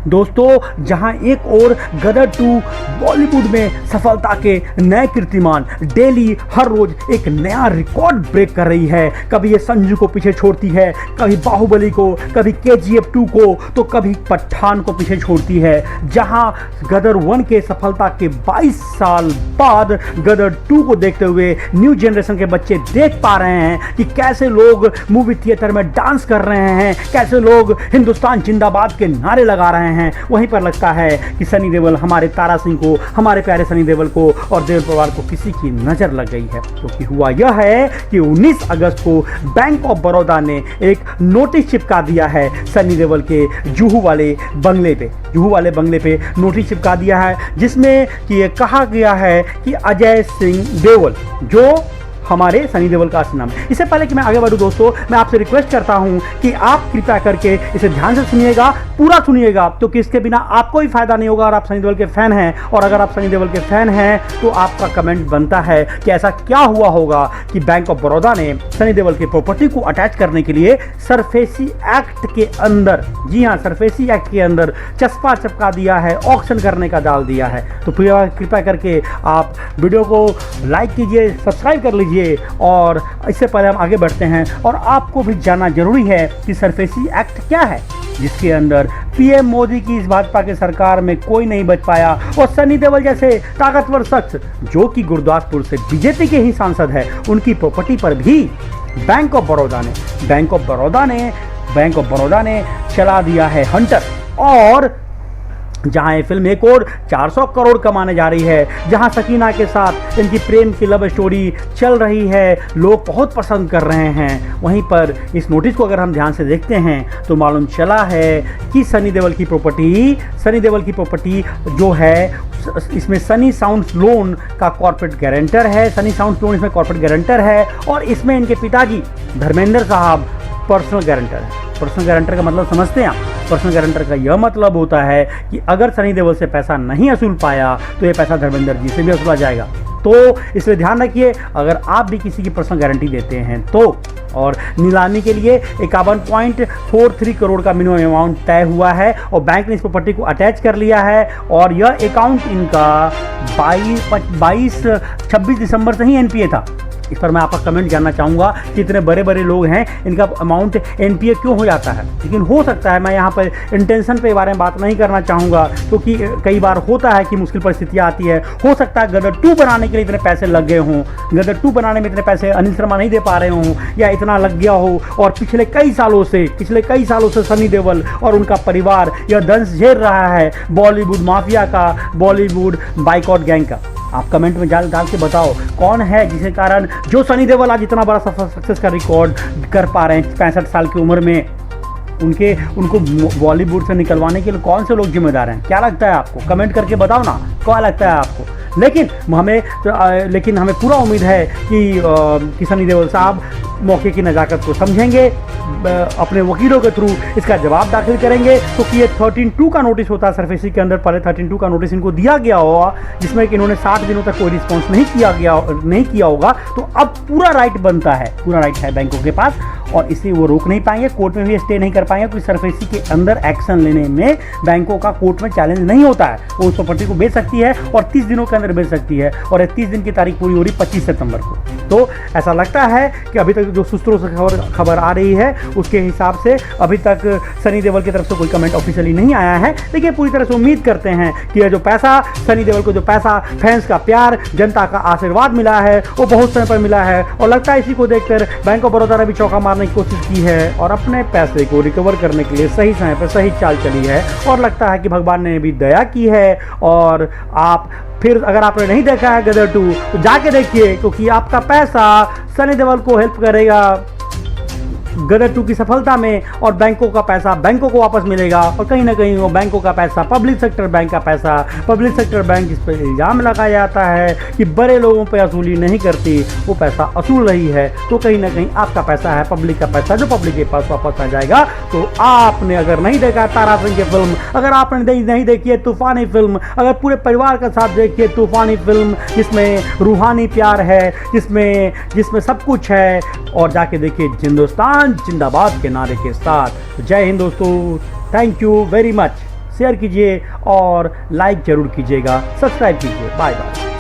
दोस्तों, जहां एक ओर गदर 2 बॉलीवुड में सफलता के नए कीर्तिमान डेली हर रोज एक नया रिकॉर्ड ब्रेक कर रही है। कभी ये संजू को पीछे छोड़ती है, कभी बाहुबली को, कभी KGF 2 को, तो कभी पठान को पीछे छोड़ती है। जहां गदर 1 के सफलता के 22 साल बाद गदर 2 को देखते हुए न्यू जनरेशन के बच्चे देख पा रहे हैं कि कैसे लोग मूवी थिएटर में डांस कर रहे हैं, कैसे लोग हिंदुस्तान जिंदाबाद के नारे लगा रहे हैं। वहीं पर लगता है कि सनी देओल, हमारे तारा सिंह को, हमारे प्यारे सनी देओल को और देओल परिवार को किसी की नजर लग गई है। क्योंकि हुआ यह है कि 19 अगस्त को बैंक ऑफ बड़ौदा ने एक नोटिस चिपका दिया है सनी देओल के जुहू वाले बंगले पे नोटिस चिपका दिया है, जिसमें कि ये कहा गया है कि अजय सिंह देओल, जो हमारे सनी देओल का असली नाम है। इससे पहले कि मैं आगे बढ़ूं दोस्तों, मैं आपसे रिक्वेस्ट करता हूं कि आप कृपया करके इसे ध्यान से सुनिएगा, पूरा सुनिएगा, क्योंकि इसके बिना आपको ही फायदा नहीं होगा। अगर आप सनी देओल के फैन हैं, और अगर आप सनी देओल के फैन हैं तो आपका कमेंट बनता है कि ऐसा क्या हुआ होगा कि बैंक ऑफ बड़ौदा ने सनी देओल की प्रॉपर्टी को अटैच करने के लिए सरफेसी एक्ट के अंदर, जी हाँ, सरफेसी एक्ट के अंदर चस्पा चिपका दिया है, ऑक्शन करने का डाल दिया है। तो कृपया करके आप वीडियो को लाइक कीजिए, सब्सक्राइब कर लीजिए। और इससे पहले हम आगे बढ़ते हैं, और आपको भी जानना जरूरी है कि सरफेसी एक्ट क्या है, जिसके अंदर पीएम मोदी की इस भाजपा की सरकार में कोई नहीं बच पाया, और सनी देओल जैसे ताकतवर शख्स, जो कि गुरदासपुर से बीजेपी के ही सांसद है, उनकी प्रॉपर्टी पर भी बैंक ऑफ बड़ौदा ने चला दिया है हंटर। और जहां ये फिल्म एक और 400 करोड़ कमाने जा रही है, जहां सकीना के साथ इनकी प्रेम की लव स्टोरी चल रही है, लोग बहुत पसंद कर रहे हैं, वहीं पर इस नोटिस को अगर हम ध्यान से देखते हैं तो मालूम चला है कि सनी देओल की प्रॉपर्टी जो है, इसमें सनी साउंड्स लोन का कॉर्पोरेट गारंटर है, सनी साउंड्स लोन इसमें कॉर्पोरेट गारंटर है, और इसमें इनके पिताजी धर्मेंद्र साहब पर्सनल गारंटर है। पर्सनल गारंटर का मतलब समझते हैं आप? पर्सनल गारंटर का यह मतलब होता है कि अगर सनी देओल से पैसा नहीं वसूल पाया तो ये पैसा धर्मेंद्र जी से भी वसूला जाएगा। तो इसलिए ध्यान रखिए, अगर आप भी किसी की पर्सनल गारंटी देते हैं तो, और नीलामी के लिए 51.43 करोड़ का मिनिमम अमाउंट तय हुआ है, और बैंक ने इस प्रॉपर्टी को अटैच कर लिया है, और यह अकाउंट इनका 26 दिसंबर से ही NPA था। इस पर मैं आपका कमेंट जानना चाहूँगा कि इतने बड़े बड़े लोग हैं, इनका अमाउंट NPA क्यों हो जाता है। लेकिन हो सकता है, मैं यहाँ पर इंटेंशन पे बारे में बात नहीं करना चाहूँगा, क्योंकि कई बार होता है कि मुश्किल परिस्थितियाँ आती है। हो सकता है गदर 2 बनाने के लिए इतने पैसे लग गए हों, गदर 2 बनाने में इतने पैसे अनिल शर्मा नहीं दे पा रहे हों, या इतना लग गया हो, और पिछले कई सालों से सनी देओल और उनका परिवार यह दंश झेल रहा है बॉलीवुड माफिया का, बॉलीवुड बाइकॉट गैंग का। आप कमेंट में डाल के बताओ कौन है जिसके कारण जो सनी देओल आज इतना बड़ा सक्सेस का रिकॉर्ड कर पा रहे हैं 65 साल की उम्र में। उनको बॉलीवुड से निकलवाने के लिए कौन से लोग जिम्मेदार हैं? क्या लगता है आपको? कमेंट करके बताओ ना, क्या लगता है आपको। लेकिन हमें पूरा उम्मीद है कि सनी देओल साहब मौके की नज़ाकत को समझेंगे, अपने वकीलों के थ्रू इसका जवाब दाखिल करेंगे, क्योंकि ये 13-2 का नोटिस होता है सरफेसी के अंदर। पहले 13-2 का नोटिस इनको दिया गया होगा, जिसमें कि इन्होंने 60 दिनों तक कोई रिस्पॉन्स नहीं किया होगा, तो अब पूरा राइट है बैंकों के पास, और इसे वो रोक नहीं पाएंगे, कोर्ट में भी स्टे नहीं कर पाएंगे, क्योंकि सरफेसी के अंदर एक्शन लेने में बैंकों का कोर्ट में चैलेंज नहीं होता है। वो उस प्रॉपर्टी को बेच सकती है और 30 दिनों के अंदर बेच सकती है, और 30 दिन की तारीख पूरी हो रही 25 सितंबर को। तो ऐसा लगता है कि अभी तक जो सूत्रों से खबर आ रही है उसके हिसाब से अभी तक सनी देओल की तरफ से कोई कमेंट ऑफिशियली नहीं आया है। लेकिन पूरी तरह से उम्मीद करते हैं कि यह जो पैसा, सनी देओल को जो पैसा, फैंस का प्यार, जनता का आशीर्वाद मिला है, वो बहुत समय पर मिला है, और लगता है इसी को देखकर बैंक ऑफ बड़ौदा ने भी चौका मारने की कोशिश की है, और अपने पैसे को रिकवर करने के लिए सही समय पर सही चाल चली है, और लगता है कि भगवान ने भी दया की है। और आप फिर, अगर आपने नहीं देखा है गदर 2, तो जाके देखिए, क्योंकि आपका पैसा सनी देओल को हेल्प करेगा गदर 2 की सफलता में, और बैंकों का पैसा बैंकों को वापस मिलेगा, और कहीं ना कहीं वो बैंकों का पैसा, पब्लिक सेक्टर बैंक जिस पर इल्ज़ाम लगाया जाता है कि बड़े लोगों पर वसूली नहीं करती, वो पैसा वसूल रही है, तो कहीं ना कहीं आपका पैसा है, पब्लिक का पैसा, जो पब्लिक के पास वापस आ जाएगा। तो आपने अगर नहीं देखा तारा सिंह की फिल्म, अगर आपने नहीं देखी है तूफानी फिल्म, अगर पूरे परिवार के साथ देखिए तूफानी फिल्म, जिसमें रूहानी प्यार है, जिसमें सब कुछ है, और जाके देखिए हिंदुस्तान जिंदाबाद के नारे के साथ। जय हिंद दोस्तों, thank you very much. Share कीजिए और लाइक ज़रूर कीजिएगा, सब्सक्राइब कीजिए। Bye bye.